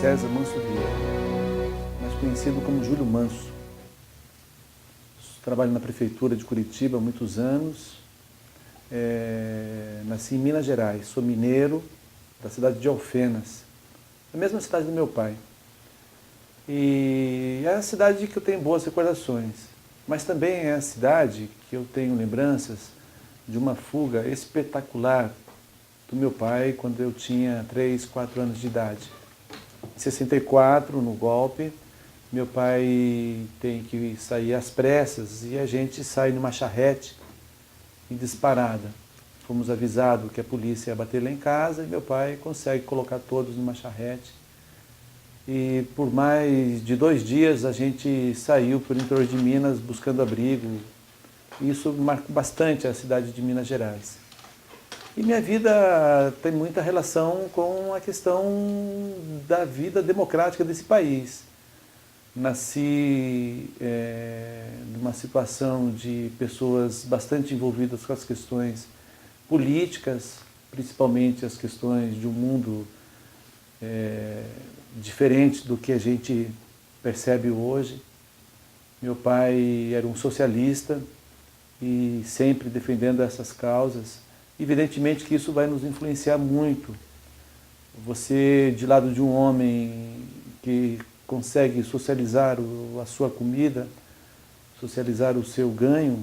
César Manso Vieira, mais conhecido como Júlio Manso. Trabalho na prefeitura de Curitiba há muitos anos. Nasci em Minas Gerais, sou mineiro da cidade de Alfenas, a mesma cidade do meu pai. E é a cidade que eu tenho boas recordações, mas também é a cidade que eu tenho lembranças de uma fuga espetacular do meu pai quando eu tinha 3, 4 anos de idade. Em 64, no golpe, meu pai tem que sair às pressas e a gente sai numa charrete e disparada. Fomos avisados que a polícia ia bater lá em casa e meu pai consegue colocar todos numa charrete. E por mais de 2 dias a gente saiu por interior de Minas buscando abrigo. Isso marcou bastante a cidade de Minas Gerais. E minha vida tem muita relação com a questão da vida democrática desse país. Nasci numa situação de pessoas bastante envolvidas com as questões políticas, principalmente as questões de um mundo diferente do que a gente percebe hoje. Meu pai era um socialista e sempre defendendo essas causas. Evidentemente que isso vai nos influenciar muito. Você, de lado de um homem que consegue socializar a sua comida, socializar o seu ganho,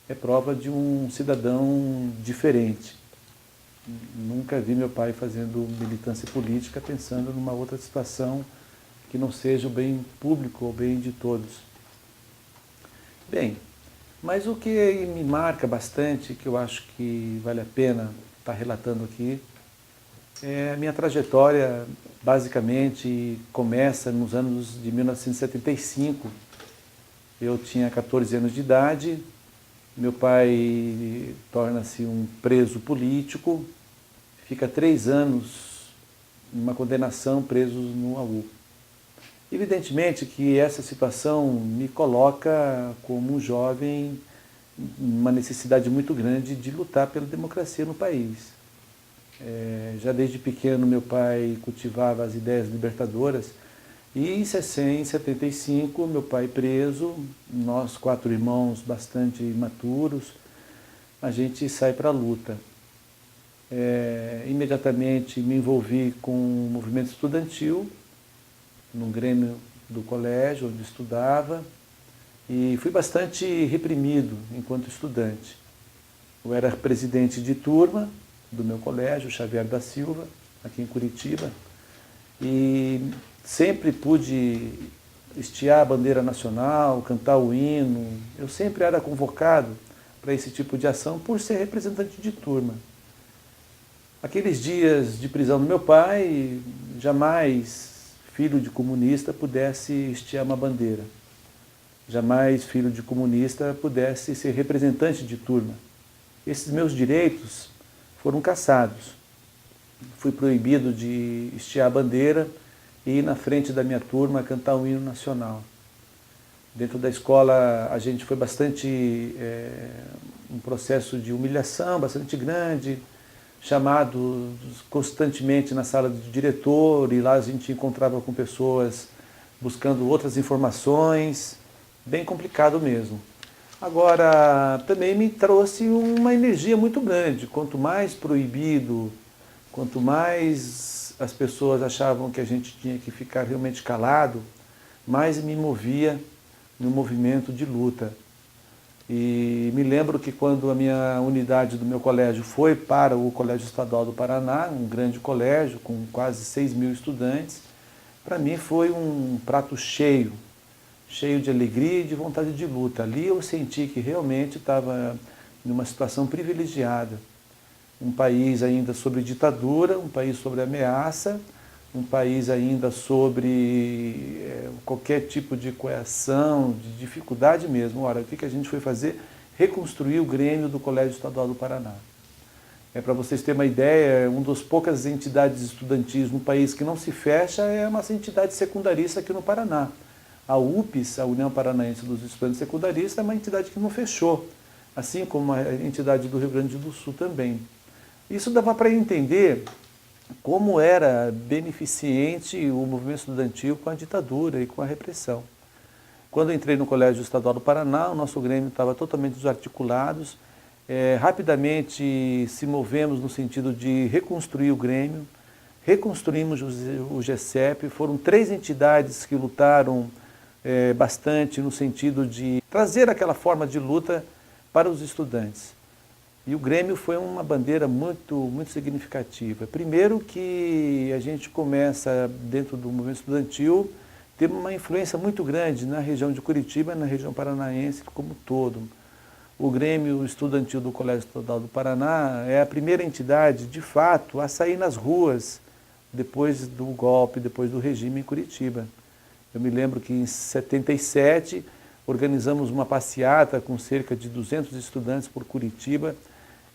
é prova de um cidadão diferente. Nunca vi meu pai fazendo militância política pensando numa outra situação que não seja o bem público ou o bem de todos. Bem, mas o que me marca bastante, que eu acho que vale a pena estar relatando aqui, é a minha trajetória, basicamente, começa nos anos de 1975. Eu tinha 14 anos de idade, meu pai torna-se um preso político, fica 3 anos numa condenação preso no AU. Evidentemente que essa situação me coloca como um jovem uma necessidade muito grande de lutar pela democracia no país. Já desde pequeno meu pai cultivava as ideias libertadoras e em 75 meu pai preso, nós 4 irmãos bastante imaturos, a gente sai para a luta. Imediatamente me envolvi com o movimento estudantil, no Grêmio do colégio onde estudava, e fui bastante reprimido enquanto estudante. Eu era presidente de turma do meu colégio, Xavier da Silva, aqui em Curitiba, e sempre pude estiar a bandeira nacional, cantar o hino. Eu sempre era convocado para esse tipo de ação por ser representante de turma. Aqueles dias de prisão do meu pai, jamais filho de comunista pudesse estiar uma bandeira. Jamais filho de comunista pudesse ser representante de turma. Esses meus direitos foram cassados. Fui proibido de estiar a bandeira e ir na frente da minha turma cantar o hino nacional. Dentro da escola a gente foi bastante um processo de humilhação bastante grande, chamado constantemente na sala do diretor, e lá a gente encontrava com pessoas buscando outras informações, bem complicado mesmo. Agora, também me trouxe uma energia muito grande. Quanto mais proibido, quanto mais as pessoas achavam que a gente tinha que ficar realmente calado, mais me movia no movimento de luta. E me lembro que quando a minha unidade do meu colégio foi para o Colégio Estadual do Paraná, um grande colégio com quase 6.000 estudantes, para mim foi um prato cheio, cheio de alegria e de vontade de luta. Ali eu senti que realmente estava numa situação privilegiada. Um país ainda sobre ditadura, um país sobre ameaça, um país ainda sobre qualquer tipo de coerção, de dificuldade mesmo. Ora, o que a gente foi fazer? Reconstruir o Grêmio do Colégio Estadual do Paraná. Para vocês terem uma ideia, uma das poucas entidades estudantis no país que não se fecha é uma entidade secundarista aqui no Paraná. A UPES, a União Paranaense dos Estudantes Secundaristas, é uma entidade que não fechou, assim como a entidade do Rio Grande do Sul também. Isso dava para entender como era beneficente o movimento estudantil com a ditadura e com a repressão. Quando eu entrei no Colégio Estadual do Paraná, o nosso Grêmio estava totalmente desarticulado. Rapidamente se movemos no sentido de reconstruir o Grêmio, reconstruímos o GECEP, foram 3 entidades que lutaram bastante no sentido de trazer aquela forma de luta para os estudantes. E o Grêmio foi uma bandeira muito significativa. Primeiro que a gente começa, dentro do movimento estudantil, ter uma influência muito grande na região de Curitiba, na região paranaense como um todo. O Grêmio Estudantil do Colégio Estadual do Paraná é a primeira entidade, de fato, a sair nas ruas depois do golpe, depois do regime em Curitiba. Eu me lembro que em 77 organizamos uma passeata com cerca de 200 estudantes por Curitiba,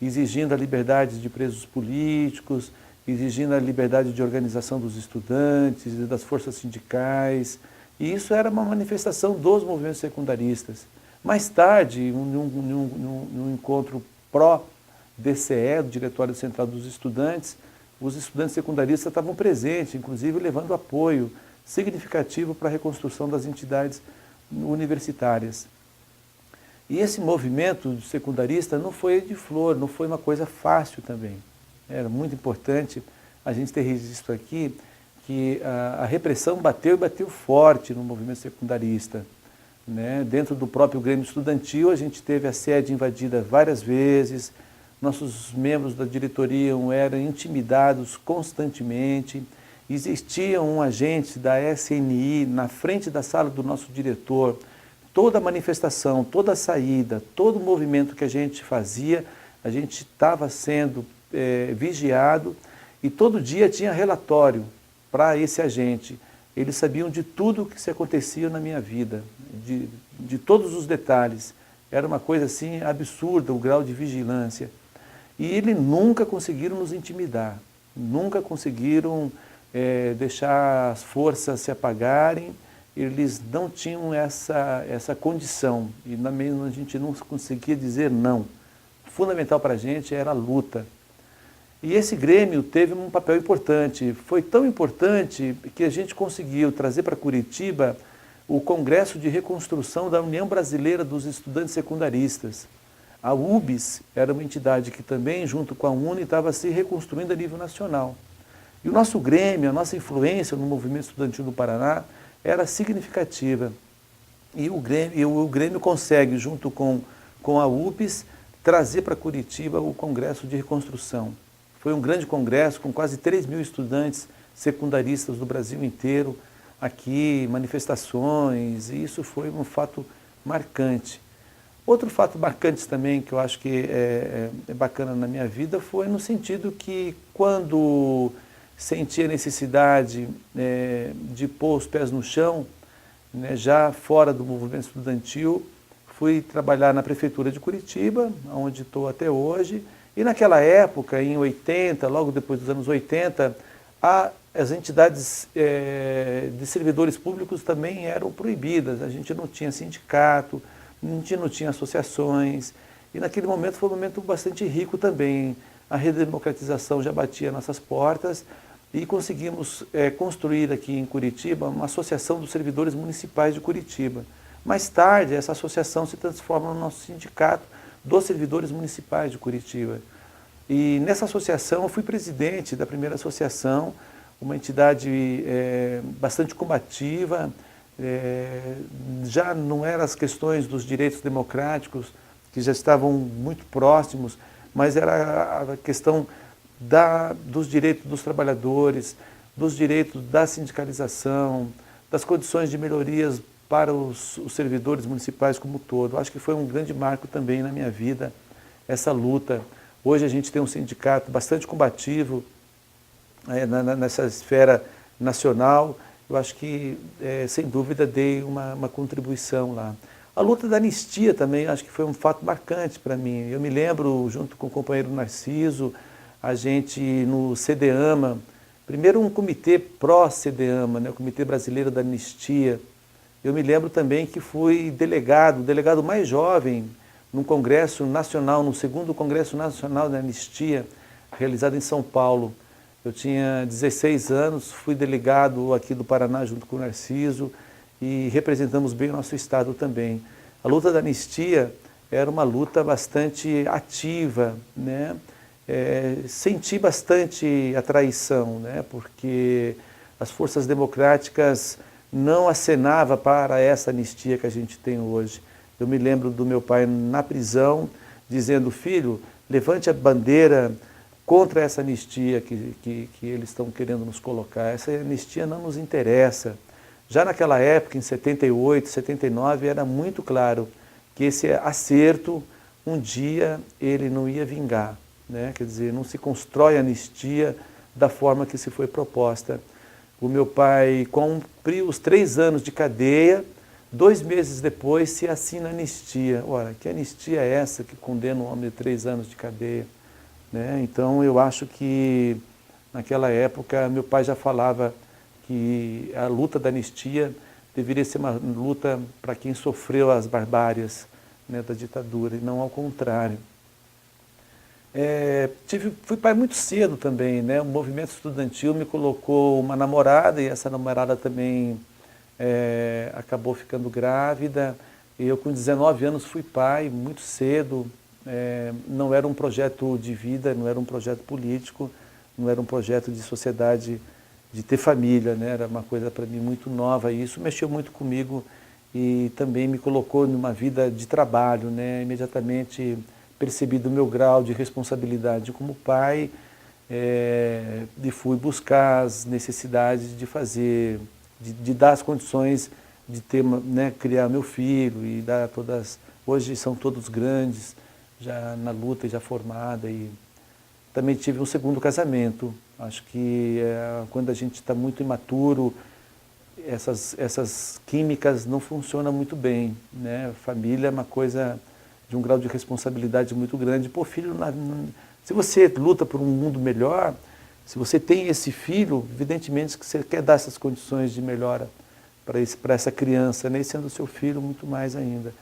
exigindo a liberdade de presos políticos, exigindo a liberdade de organização dos estudantes e das forças sindicais. E isso era uma manifestação dos movimentos secundaristas. Mais tarde, num encontro pró-DCE, do Diretório Central dos Estudantes, os estudantes secundaristas estavam presentes, inclusive levando apoio significativo para a reconstrução das entidades universitárias. E esse movimento secundarista não foi de flor, não foi uma coisa fácil também. Era muito importante a gente ter registro aqui que a repressão bateu e bateu forte no movimento secundarista. Né? Dentro do próprio Grêmio Estudantil, a gente teve a sede invadida várias vezes, nossos membros da diretoria eram intimidados constantemente, existia um agente da SNI na frente da sala do nosso diretor. Toda manifestação, toda saída, todo movimento que a gente fazia, a gente estava sendo vigiado e todo dia tinha relatório para esse agente. Eles sabiam de tudo o que se acontecia na minha vida, de todos os detalhes. Era uma coisa assim absurda o grau de vigilância. E eles nunca conseguiram nos intimidar, nunca conseguiram deixar as forças se apagarem. Eles não tinham essa condição e mesmo a gente não conseguia dizer não. Fundamental para a gente era a luta. E esse Grêmio teve um papel importante. Foi tão importante que a gente conseguiu trazer para Curitiba o Congresso de Reconstrução da União Brasileira dos Estudantes Secundaristas. A UBS era uma entidade que também, junto com a UNE, estava se reconstruindo a nível nacional. E o nosso Grêmio, a nossa influência no movimento estudantil do Paraná era significativa. E o Grêmio consegue, junto com a UBS, trazer para Curitiba o Congresso de Reconstrução. Foi um grande congresso com quase 3.000 estudantes secundaristas do Brasil inteiro, aqui, manifestações, e isso foi um fato marcante. Outro fato marcante também, que eu acho que é bacana na minha vida, foi no sentido que quando senti a necessidade de pôr os pés no chão, né, já fora do movimento estudantil, fui trabalhar na Prefeitura de Curitiba, onde estou até hoje, e naquela época, em 80, logo depois dos anos 80, as entidades de servidores públicos também eram proibidas, a gente não tinha sindicato, a gente não tinha associações, e naquele momento foi um momento bastante rico também. A redemocratização já batia nossas portas e conseguimos construir aqui em Curitiba uma associação dos servidores municipais de Curitiba. Mais tarde, essa associação se transforma no nosso sindicato dos servidores municipais de Curitiba. E nessa associação eu fui presidente da primeira associação, uma entidade bastante combativa, já não eram as questões dos direitos democráticos, que já estavam muito próximos, mas era a questão dos direitos dos trabalhadores, dos direitos da sindicalização, das condições de melhorias para os servidores municipais como um todo. Acho que foi um grande marco também na minha vida, essa luta. Hoje a gente tem um sindicato bastante combativo nessa esfera nacional. Eu acho que, sem dúvida, dei uma contribuição lá. A luta da anistia também, acho que foi um fato marcante para mim. Eu me lembro, junto com o companheiro Narciso, a gente no CDAMA, primeiro um comitê pró-CDAMA, né, o Comitê Brasileiro da Anistia. Eu me lembro também que fui delegado, o delegado mais jovem, num congresso nacional, no segundo Congresso Nacional da Anistia, realizado em São Paulo. Eu tinha 16 anos, fui delegado aqui do Paraná junto com o Narciso e representamos bem o nosso estado também. A luta da anistia era uma luta bastante ativa, né? Senti bastante a traição, né? Porque as forças democráticas não acenavam para essa anistia que a gente tem hoje. Eu me lembro do meu pai na prisão dizendo: filho, levante a bandeira contra essa anistia que eles estão querendo nos colocar. Essa anistia não nos interessa. Já naquela época, em 78, 79, era muito claro que esse acerto, um dia, ele não ia vingar, né? Quer dizer, não se constrói anistia da forma que se foi proposta. O meu pai cumpriu os 3 anos de cadeia, 2 meses depois se assina anistia. Ora, que anistia é essa que condena um homem de 3 anos de cadeia? Né? Então, eu acho que, naquela época, meu pai já falava que a luta da anistia deveria ser uma luta para quem sofreu as barbárias, né, da ditadura, e não ao contrário. Fui pai muito cedo também, né? O movimento estudantil me colocou uma namorada, e essa namorada também acabou ficando grávida. Eu, com 19 anos, fui pai muito cedo. Não era um projeto de vida, não era um projeto político, não era um projeto de sociedade, de ter família, né? Era uma coisa para mim muito nova, e isso mexeu muito comigo e também me colocou numa vida de trabalho, né? Imediatamente percebi do meu grau de responsabilidade como pai, e fui buscar as necessidades de fazer, de dar as condições de ter, né, criar meu filho e dar todas. Hoje são todos grandes, já na luta, já formada, e também tive um segundo casamento. Acho que quando a gente está muito imaturo, essas químicas não funcionam muito bem, né? Família é uma coisa de um grau de responsabilidade muito grande. Pô, filho, se você luta por um mundo melhor, se você tem esse filho, evidentemente que você quer dar essas condições de melhora para essa criança, né? E sendo seu filho, muito mais ainda.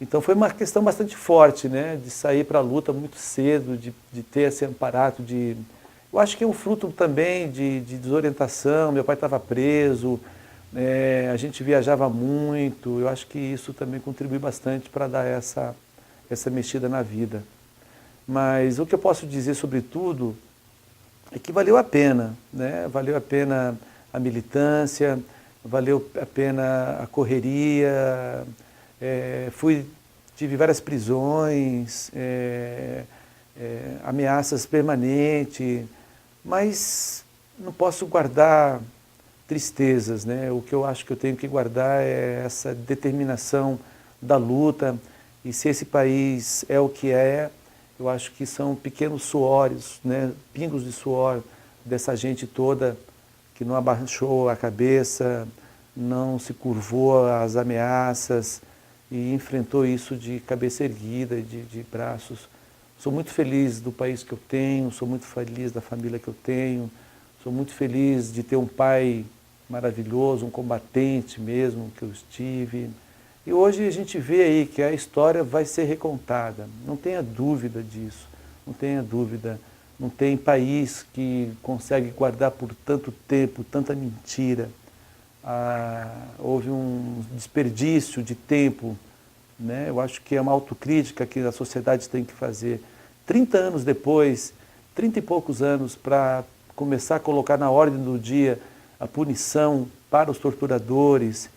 Então foi uma questão bastante forte, né? De sair para a luta muito cedo, de ter esse aparato de... Eu acho que é um fruto também de desorientação. Meu pai estava preso, a gente viajava muito. Eu acho que isso também contribui bastante para dar essa mexida na vida. Mas o que eu posso dizer sobre tudo é que valeu a pena, né? Valeu a pena a militância, valeu a pena a correria. Tive várias prisões, ameaças permanentes, mas não posso guardar tristezas, né? O que eu acho que eu tenho que guardar é essa determinação da luta, e se esse país é o que é, eu acho que são pequenos suores, né? Pingos de suor dessa gente toda que não abaixou a cabeça, não se curvou às ameaças, e enfrentou isso de cabeça erguida, de braços. Sou muito feliz do país que eu tenho, sou muito feliz da família que eu tenho, sou muito feliz de ter um pai maravilhoso, um combatente mesmo que eu estive. E hoje a gente vê aí que a história vai ser recontada, não tenha dúvida disso, não tenha dúvida. Não tem país que consegue guardar por tanto tempo tanta mentira. Houve um desperdício de tempo, né? Eu acho que é uma autocrítica que a sociedade tem que fazer. 30 anos depois, 30 e poucos anos, para começar a colocar na ordem do dia a punição para os torturadores,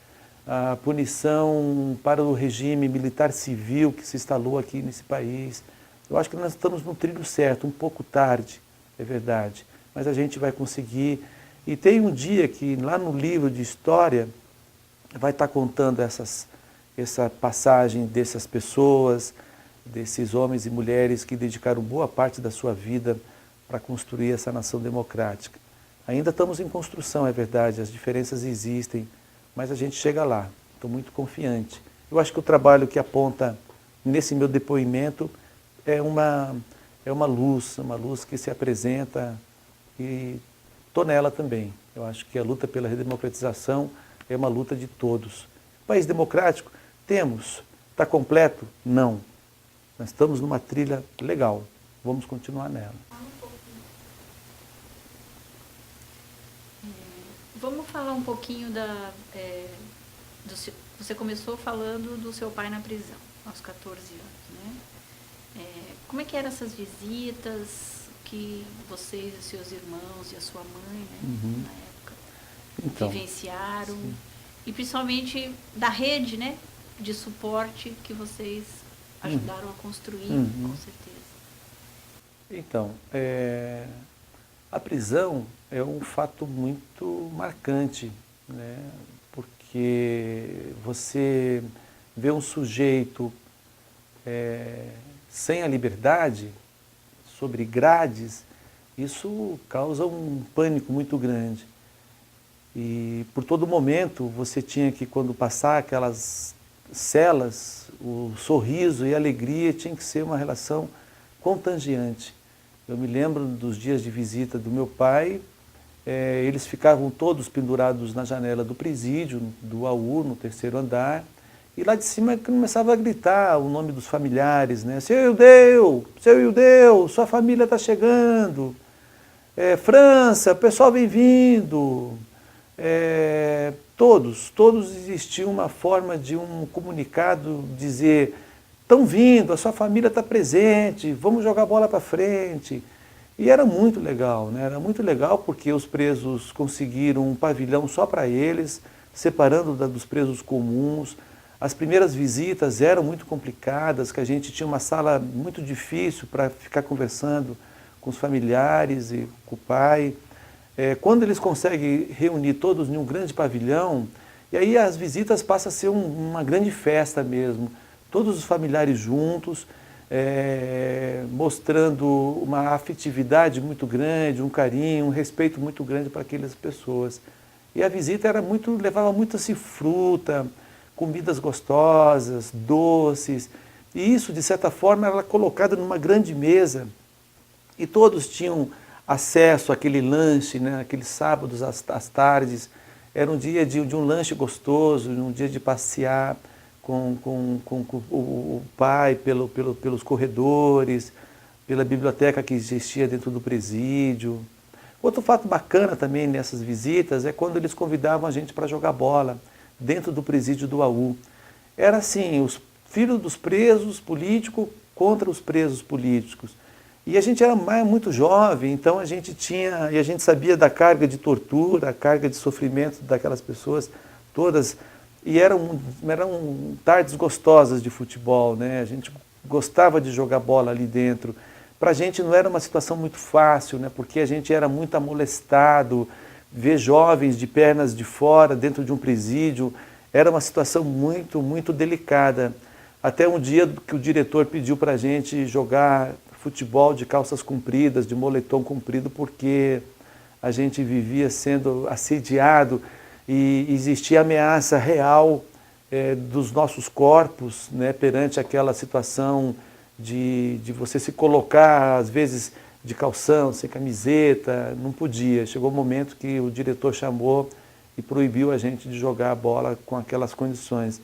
a punição para o regime militar civil que se instalou aqui nesse país. Eu acho que nós estamos no trilho certo, um pouco tarde, é verdade, mas a gente vai conseguir. E tem um dia que lá no livro de história vai estar contando essa passagem dessas pessoas, desses homens e mulheres que dedicaram boa parte da sua vida para construir essa nação democrática. Ainda estamos em construção, é verdade, as diferenças existem, mas a gente chega lá, estou muito confiante. Eu acho que o trabalho que aponta nesse meu depoimento é uma luz que se apresenta, e estou nela também. Eu acho que a luta pela redemocratização é uma luta de todos. País democrático? Temos. Está completo? Não. Nós estamos numa trilha legal. Vamos continuar nela. Vamos falar um pouquinho você começou falando do seu pai na prisão, aos 14 anos, né? Como é que eram essas visitas que vocês, os seus irmãos e a sua mãe, né, na época, Então, vivenciaram? sim. E principalmente da rede, né, de suporte que vocês ajudaram a construir, com certeza. Então, a prisão é um fato muito marcante, né? Porque você vê um sujeito sem a liberdade, sobre grades, isso causa um pânico muito grande. E por todo momento você tinha que, quando passar aquelas celas, o sorriso e a alegria tinha que ser uma relação contagiante. Eu me lembro dos dias de visita do meu pai, eles ficavam todos pendurados na janela do presídio, do AU, no 3º andar, e lá de cima começava a gritar o nome dos familiares, né? Seu Ildeu, sua família está chegando. França, pessoal bem-vindo. Todos existia uma forma de um comunicado dizer: estão vindo, a sua família está presente, vamos jogar bola para frente. E era muito legal, né? Era muito legal porque os presos conseguiram um pavilhão só para eles, separando dos presos comuns. As primeiras visitas eram muito complicadas, que a gente tinha uma sala muito difícil para ficar conversando com os familiares e com o pai. Quando eles conseguem reunir todos em um grande pavilhão, e aí as visitas passam a ser uma grande festa mesmo. Todos os familiares juntos, mostrando uma afetividade muito grande, um carinho, um respeito muito grande para aquelas pessoas. E a visita levava muito assim, fruta, comidas gostosas, doces, e isso, de certa forma, era colocado numa grande mesa, e todos tinham acesso àquele lanche, né, aqueles sábados às tardes. Era um dia de um lanche gostoso, um dia de passear com o pai pelos corredores, pela biblioteca que existia dentro do presídio. Outro fato bacana também nessas visitas é quando eles convidavam a gente para jogar bola dentro do presídio do AU. Era assim, os filhos dos presos políticos contra os presos políticos. E a gente era muito jovem, então a gente sabia da carga de tortura, a carga de sofrimento daquelas pessoas todas. E eram tardes gostosas de futebol, né? A gente gostava de jogar bola ali dentro. Para a gente não era uma situação muito fácil, né? Porque a gente era muito amolestado. Ver jovens de pernas de fora dentro de um presídio era uma situação muito, muito delicada. Até um dia que o diretor pediu para a gente jogar futebol de calças compridas, de moletom comprido, porque a gente vivia sendo assediado e existia ameaça real dos nossos corpos, né, perante aquela situação de você se colocar, às vezes, de calção, sem camiseta, não podia. Chegou o momento que o diretor chamou e proibiu a gente de jogar a bola com aquelas condições.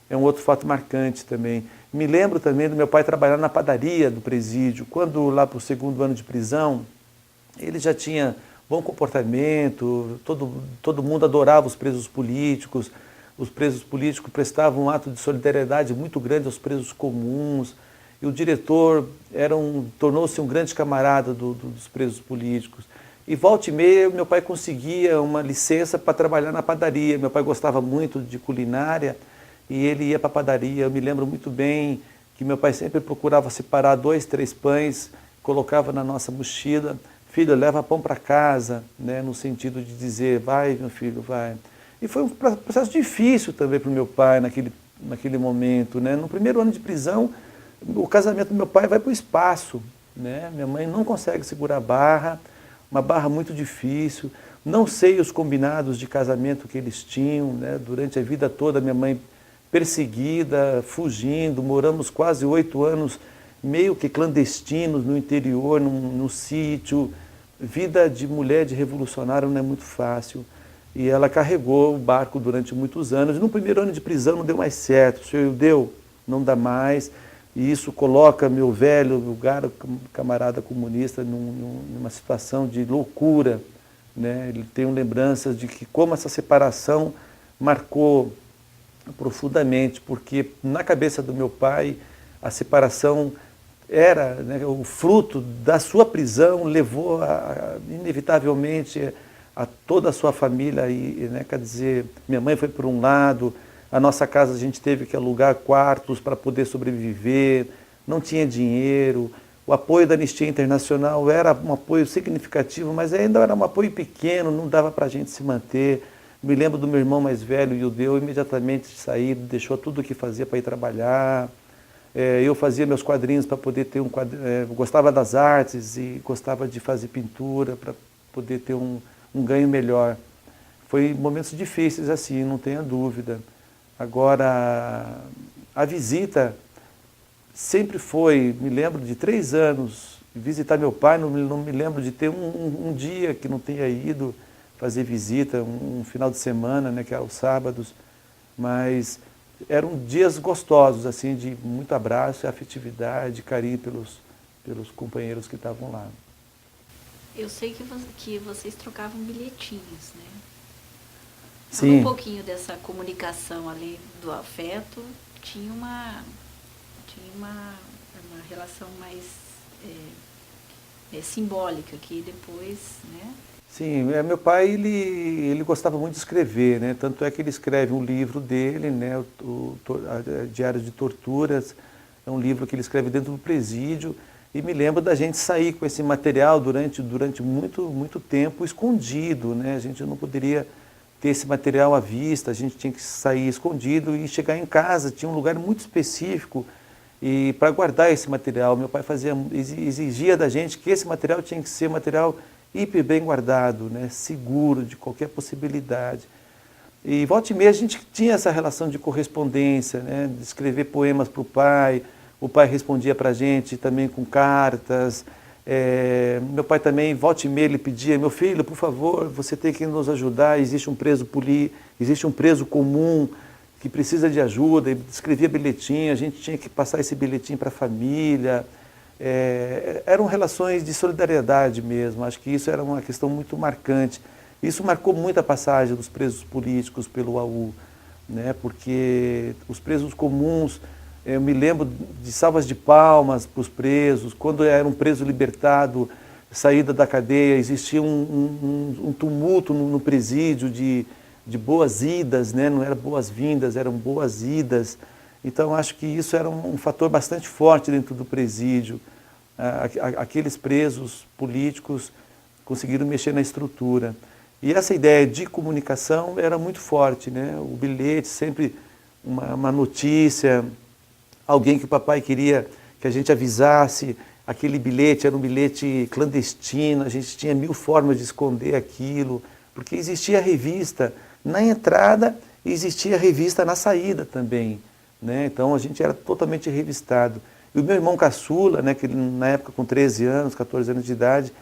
É um outro fato marcante também. Me lembro também do meu pai trabalhar na padaria do presídio. Quando lá para o 2º ano de prisão, ele já tinha bom comportamento, todo mundo adorava os presos políticos prestavam um ato de solidariedade muito grande aos presos comuns, e o diretor tornou-se um grande camarada dos presos políticos. E volta e meia, meu pai conseguia uma licença para trabalhar na padaria. Meu pai gostava muito de culinária e ele ia para a padaria. Eu me lembro muito bem que meu pai sempre procurava separar 2, 3 pães, colocava na nossa mochila. Filho, leva pão para casa, né, no sentido de dizer: vai, meu filho, vai. E foi um processo difícil também para o meu pai naquele momento, né? No 1º ano de prisão, o casamento do meu pai vai para o espaço, né? Minha mãe não consegue segurar a barra, uma barra muito difícil. Não sei os combinados de casamento que eles tinham, né? Durante a vida toda, minha mãe perseguida, fugindo, moramos quase 8 anos meio que clandestinos no interior, num sítio. Vida de mulher, de revolucionário, não é muito fácil. E ela carregou o barco durante muitos anos. No 1º ano de prisão não deu mais certo. O senhor deu, não dá mais. E isso coloca meu velho, camarada comunista, numa situação de loucura, né? Ele tem lembranças de que como essa separação marcou profundamente, porque na cabeça do meu pai a separação era, né, o fruto da sua prisão, levou inevitavelmente a toda a sua família, né, quer dizer, minha mãe foi por um lado, a nossa casa a gente teve que alugar quartos para poder sobreviver, não tinha dinheiro, o apoio da Anistia Internacional era um apoio significativo, mas ainda era um apoio pequeno, não dava para a gente se manter. Me lembro do meu irmão mais velho, Yudeu, imediatamente sair, deixou tudo o que fazia para ir trabalhar. Eu fazia meus quadrinhos para poder ter gostava das artes e gostava de fazer pintura para poder ter um ganho melhor. Foi momentos difíceis assim, não tenha dúvida. Agora, a visita sempre foi, me lembro de 3 anos, visitar meu pai, não me lembro de ter um dia que não tenha ido fazer visita, um final de semana, né, que era os sábados, mas eram dias gostosos, assim, de muito abraço, afetividade, carinho pelos companheiros que estavam lá. Eu sei que vocês trocavam bilhetinhos, né? Sim. Um pouquinho dessa comunicação ali do afeto, tinha uma relação mais simbólica que depois, né? Sim, meu pai ele gostava muito de escrever, né? Tanto é que ele escreve um livro dele, né? Diário de Torturas, é um livro que ele escreve dentro do presídio, e me lembro da gente sair com esse material durante muito tempo escondido, né? A gente não poderia ter esse material à vista, a gente tinha que sair escondido e chegar em casa, tinha um lugar muito específico e para guardar esse material. Meu pai exigia da gente que esse material tinha que ser material hiper bem guardado, né, seguro de qualquer possibilidade. E volta e meia a gente tinha essa relação de correspondência, né, de escrever poemas para o pai respondia para a gente também com cartas. Meu pai também, volta e meia, ele pedia: meu filho, por favor, você tem que nos ajudar, existe um preso comum que precisa de ajuda. Ele escrevia bilhetinho, a gente tinha que passar esse bilhetinho para a família. Eram relações de solidariedade mesmo, acho que isso era uma questão muito marcante. Isso marcou muito a passagem dos presos políticos pelo AU, né? Porque os presos comuns, eu me lembro de salvas de palmas para os presos, quando era um preso libertado, saída da cadeia, existia um tumulto no presídio de boas-idas, né? Não eram boas-vindas, eram boas-idas. Então, acho que isso era um fator bastante forte dentro do presídio. Aqueles presos políticos conseguiram mexer na estrutura. E essa ideia de comunicação era muito forte, né? O bilhete, sempre uma notícia, alguém que o papai queria que a gente avisasse. Aquele bilhete era um bilhete clandestino, a gente tinha 1000 formas de esconder aquilo, porque existia a revista na entrada e existia a revista na saída também, né? Então a gente era totalmente revistado. E o meu irmão caçula, né, que na época com 13 anos, 14 anos de idade,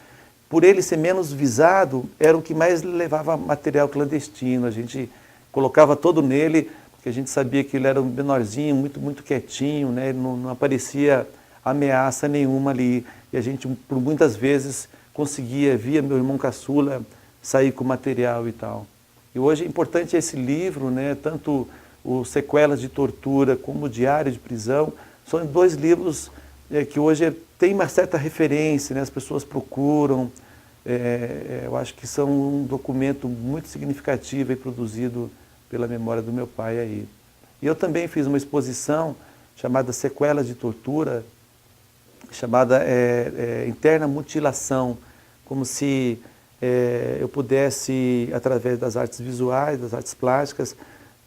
por ele ser menos visado, era o que mais levava material clandestino. A gente colocava todo nele, porque a gente sabia que ele era um menorzinho, muito quietinho, né? Não aparecia ameaça nenhuma ali. E a gente, por muitas vezes, conseguia, via meu irmão caçula, sair com material e tal. E hoje é importante esse livro, né? Tanto o Sequelas de Tortura como o Diário de Prisão, são 2 livros que hoje tem uma certa referência, né? As pessoas procuram. Eu acho que são um documento muito significativo e produzido pela memória do meu pai aí. E eu também fiz uma exposição chamada Sequelas de Tortura, chamada Interna Mutilação, como se eu pudesse, através das artes visuais, das artes plásticas,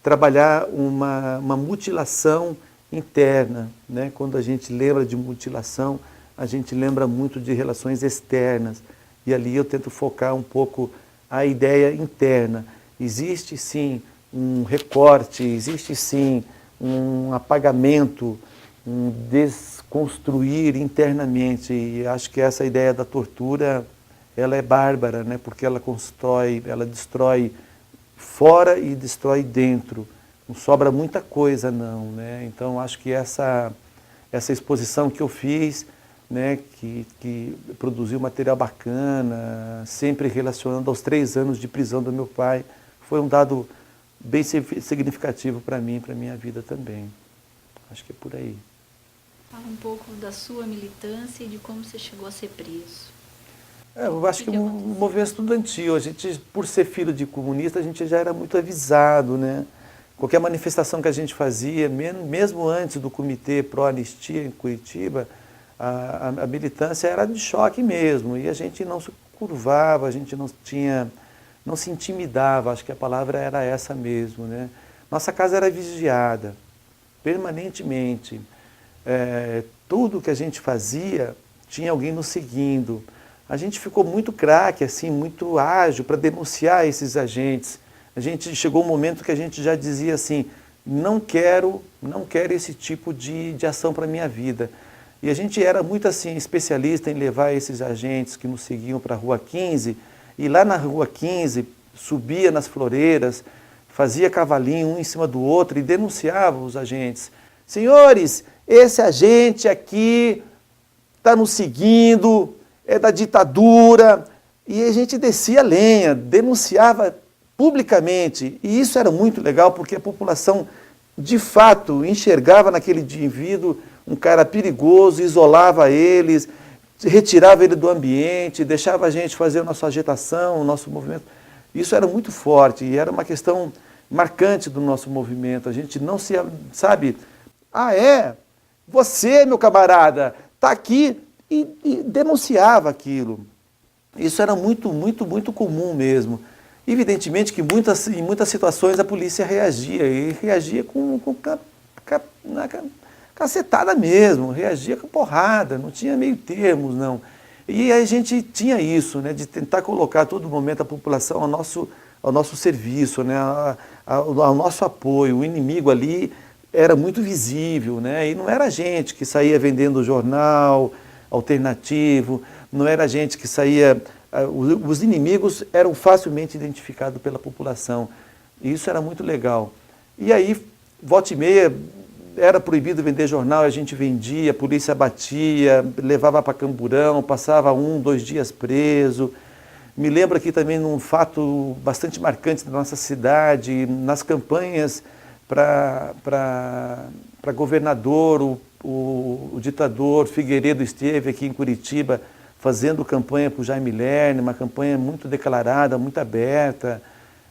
trabalhar uma mutilação interna, né? Quando a gente lembra de mutilação, a gente lembra muito de relações externas. E ali eu tento focar um pouco a ideia interna. Existe sim um recorte, existe sim um apagamento, um desconstruir internamente. E acho que essa ideia da tortura, ela é bárbara, né? Porque ela ela destrói fora e destrói dentro. Não sobra muita coisa não, né? Então acho que essa exposição que eu fiz né, que produziu material bacana, sempre relacionando aos 3 anos de prisão do meu pai. Foi um dado bem significativo para mim, para a minha vida também. Acho que é por aí. Fala um pouco da sua militância e de como você chegou a ser preso. Eu acho que o movimento estudantil, a gente, por ser filho de comunista, a gente já era muito avisado, né? Qualquer manifestação que a gente fazia, mesmo antes do Comitê Pró-Anistia em Curitiba, a militância era de choque mesmo, e a gente não se curvava, a gente não se intimidava, acho que a palavra era essa mesmo, né? Nossa casa era vigiada, permanentemente. Tudo que a gente fazia, tinha alguém nos seguindo. A gente ficou muito craque, assim, muito ágil para denunciar esses agentes. A gente chegou um momento que a gente já dizia assim, não quero esse tipo de ação para a minha vida. E a gente era muito assim, especialista em levar esses agentes que nos seguiam para a Rua 15, e lá na Rua 15, subia nas floreiras, fazia cavalinho um em cima do outro e denunciava os agentes. Senhores, esse agente aqui está nos seguindo, é da ditadura, e a gente descia a lenha, denunciava publicamente, e isso era muito legal porque a população de fato enxergava naquele indivíduo um cara perigoso, isolava eles, retirava ele do ambiente, deixava a gente fazer a nossa agitação, o nosso movimento. Isso era muito forte e era uma questão marcante do nosso movimento. A gente não se, sabe, você, meu camarada, está aqui, e denunciava aquilo. Isso era muito, muito, muito comum mesmo. Evidentemente que em muitas situações a polícia reagia, e reagia com cacetada mesmo, reagia com porrada, não tinha meio termos, não. E a gente tinha isso, né, de tentar colocar a todo momento a população ao nosso serviço, né, ao nosso apoio. O inimigo ali era muito visível, né, e não era a gente que saía vendendo jornal alternativo, não era a gente que saía... Os inimigos eram facilmente identificados pela população, e isso era muito legal. E aí, volta e meia, era proibido vender jornal, a gente vendia, a polícia batia, levava para Camburão, passava 1, 2 dias preso. Me lembro aqui também de um fato bastante marcante da nossa cidade, nas campanhas para governador, o ditador Figueiredo esteve aqui em Curitiba fazendo campanha para o Jaime Lerner, uma campanha muito declarada, muito aberta.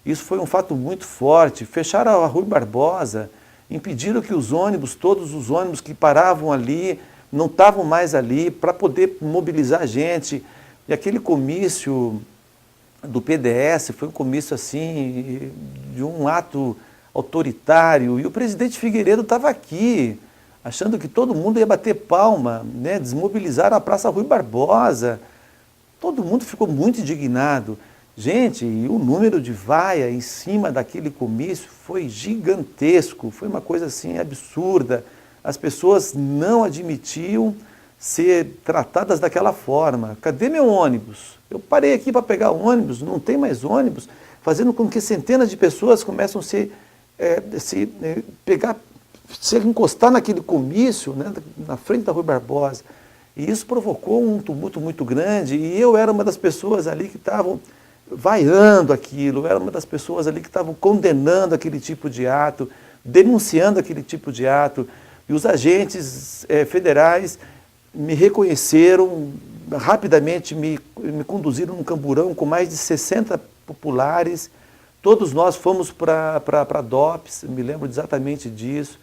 Isso foi um fato muito forte. Fecharam a Rui Barbosa, impediram que os ônibus, todos os ônibus que paravam ali, não estavam mais ali para poder mobilizar a gente. E aquele comício do PDS foi um comício assim, de um ato autoritário, e o presidente Figueiredo estava aqui, achando que todo mundo ia bater palma, né? Desmobilizaram a Praça Rui Barbosa. Todo mundo ficou muito indignado. Gente, e o número de vaia em cima daquele comício foi gigantesco, foi uma coisa assim absurda. As pessoas não admitiam ser tratadas daquela forma. Cadê meu ônibus? Eu parei aqui para pegar ônibus, não tem mais ônibus, fazendo com que centenas de pessoas começam a se encostar naquele comício, né, na frente da Rui Barbosa. E isso provocou um tumulto muito grande, e eu era uma das pessoas ali que estavam vaiando aquilo, eu era uma das pessoas ali que estavam condenando aquele tipo de ato, denunciando aquele tipo de ato, e os agentes federais me reconheceram, rapidamente me conduziram num camburão com mais de 60 populares. Todos nós fomos para a DOPS, me lembro exatamente disso.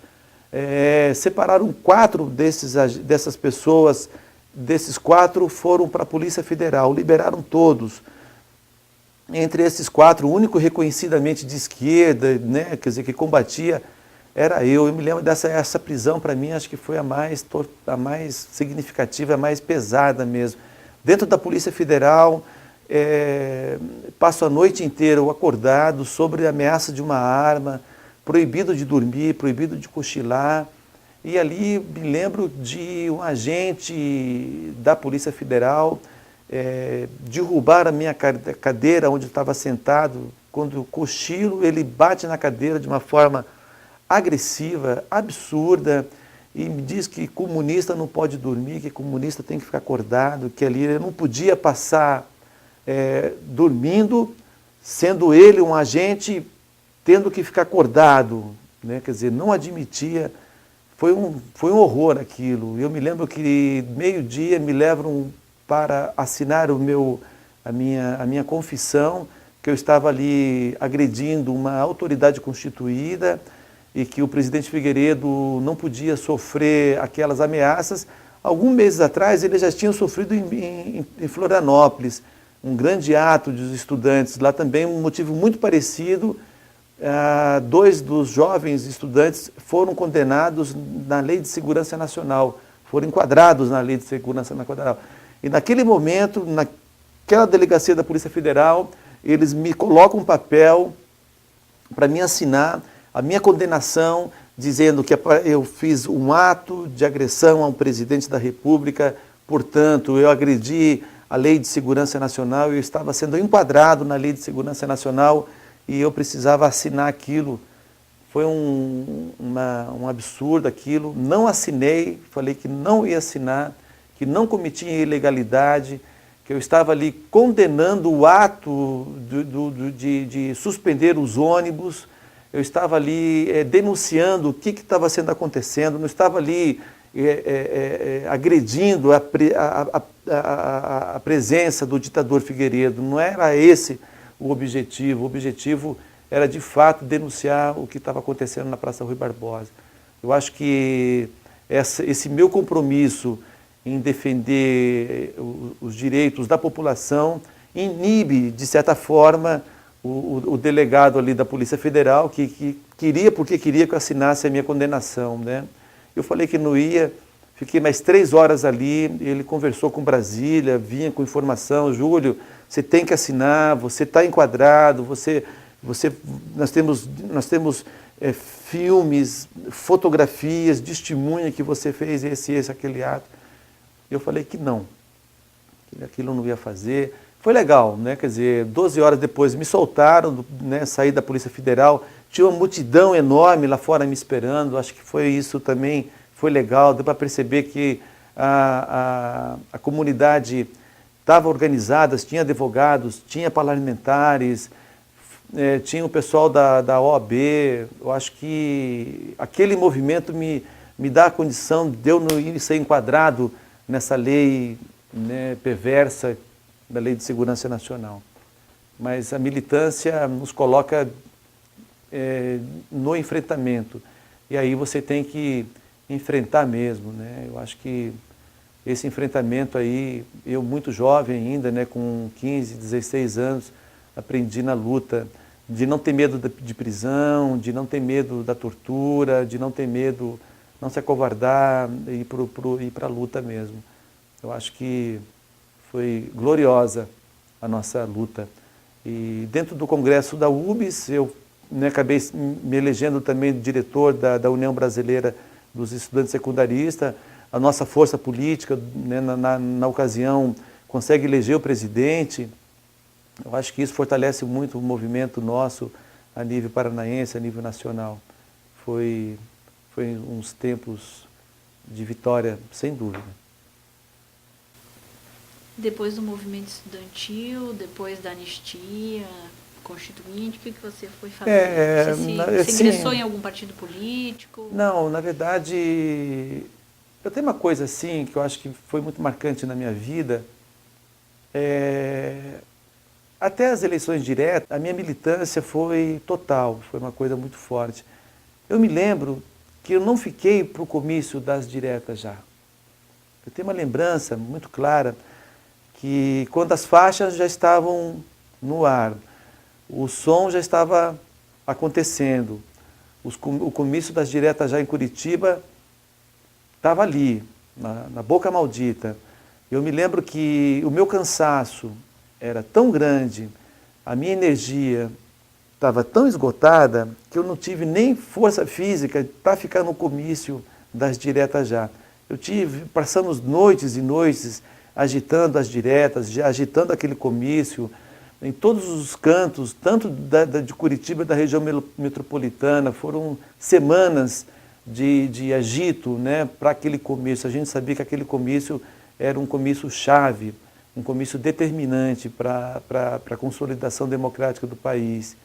Separaram 4 dessas pessoas, desses 4 foram para a Polícia Federal, liberaram todos. Entre esses 4, o único reconhecidamente de esquerda, né, quer dizer, que combatia, era eu. Eu me lembro essa prisão, para mim, acho que foi a mais significativa, a mais pesada mesmo. Dentro da Polícia Federal, passo a noite inteira acordado sobre a ameaça de uma arma, proibido de dormir, proibido de cochilar. E ali me lembro de um agente da Polícia Federal derrubar a minha cadeira onde eu estava sentado. Quando eu cochilo, ele bate na cadeira de uma forma agressiva, absurda. e me diz que comunista não pode dormir, que comunista tem que ficar acordado, que ali ele não podia passar dormindo, sendo ele um agente, tendo que ficar acordado, né? Quer dizer, não admitia, foi um horror aquilo. Eu me lembro que meio-dia me levam para assinar a minha confissão, que eu estava ali agredindo uma autoridade constituída e que o presidente Figueiredo não podia sofrer aquelas ameaças. Alguns meses atrás ele já tinha sofrido em Florianópolis, um grande ato dos estudantes, lá também um motivo muito parecido. 2 dos jovens estudantes foram condenados na Lei de Segurança Nacional, foram enquadrados na Lei de Segurança Nacional. E naquele momento, naquela delegacia da Polícia Federal, eles me colocam um papel para mim assinar a minha condenação, dizendo que eu fiz um ato de agressão a um presidente da República, portanto, eu agredi a Lei de Segurança Nacional, eu estava sendo enquadrado na Lei de Segurança Nacional e eu precisava assinar aquilo. Foi um absurdo aquilo, não assinei, falei que não ia assinar, que não cometia ilegalidade, que eu estava ali condenando o ato de suspender os ônibus, eu estava ali denunciando o que estava sendo acontecendo, não estava ali agredindo a presença do ditador Figueiredo, não era esse o objetivo era de fato denunciar o que estava acontecendo na Praça Rui Barbosa. Eu acho que esse meu compromisso em defender os direitos da população inibe, de certa forma, o delegado ali da Polícia Federal, que queria que eu assinasse a minha condenação, né? Eu falei que não ia, fiquei mais 3 horas ali, ele conversou com Brasília, vinha com informação, Júlio, você tem que assinar, você está enquadrado, nós temos filmes, fotografias, testemunha que você fez esse, aquele ato. Eu falei que não, que aquilo eu não ia fazer. Foi legal, né? Quer dizer, 12 horas depois me soltaram, né? Saí da Polícia Federal, tinha uma multidão enorme lá fora me esperando, acho que foi isso também, foi legal, deu para perceber que a comunidade estava organizada, tinha advogados, tinha parlamentares, tinha o pessoal da OAB. Eu acho que aquele movimento me dá a condição de eu não ser enquadrado nessa lei, né, perversa da Lei de Segurança Nacional. Mas a militância nos coloca no enfrentamento. E aí você tem que enfrentar mesmo, né? Eu acho que esse enfrentamento aí, eu muito jovem ainda, né, com 15, 16 anos, aprendi na luta de não ter medo de prisão, de não ter medo da tortura, de não ter medo, não se acovardar e ir para a luta mesmo. Eu acho que foi gloriosa a nossa luta. E dentro do congresso da UBS, eu acabei me elegendo também diretor da União Brasileira dos Estudantes Secundaristas. A nossa força política, né, na ocasião, consegue eleger o presidente. Eu acho que isso fortalece muito o movimento nosso a nível paranaense, a nível nacional. Foi uns tempos de vitória, sem dúvida. Depois do movimento estudantil, depois da anistia constituinte, o que você foi fazer? Você ingressou em algum partido político? Não, na verdade, eu tenho uma coisa assim que eu acho que foi muito marcante na minha vida. Até as eleições diretas, a minha militância foi total, foi uma coisa muito forte. Eu me lembro que eu não fiquei para o comício das diretas já. Eu tenho uma lembrança muito clara que quando as faixas já estavam no ar, o som já estava acontecendo, o comício das diretas já em Curitiba estava ali, na Boca Maldita. Eu me lembro que o meu cansaço era tão grande, a minha energia estava tão esgotada, que eu não tive nem força física para ficar no comício das diretas já. Passamos noites e noites agitando as diretas, agitando aquele comício, em todos os cantos, tanto de Curitiba, da região metropolitana. Foram semanas de agito, né, para aquele comício. A gente sabia que aquele comício era um comício chave, um comício determinante para a consolidação democrática do país.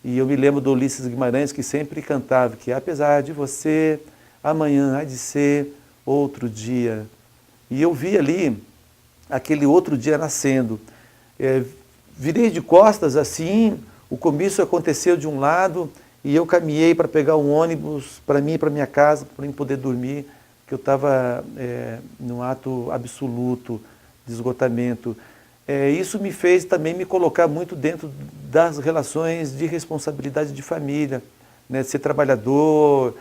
E eu me lembro do Ulisses Guimarães, que sempre cantava que apesar de você, amanhã há de ser outro dia. E eu vi ali aquele outro dia nascendo. Virei de costas assim, o comício aconteceu de um lado e eu caminhei para pegar um ônibus para mim e para minha casa, para mim poder dormir, que eu estava num ato absoluto de esgotamento. Isso me fez também me colocar muito dentro das relações de responsabilidade de família, né? Ser trabalhador,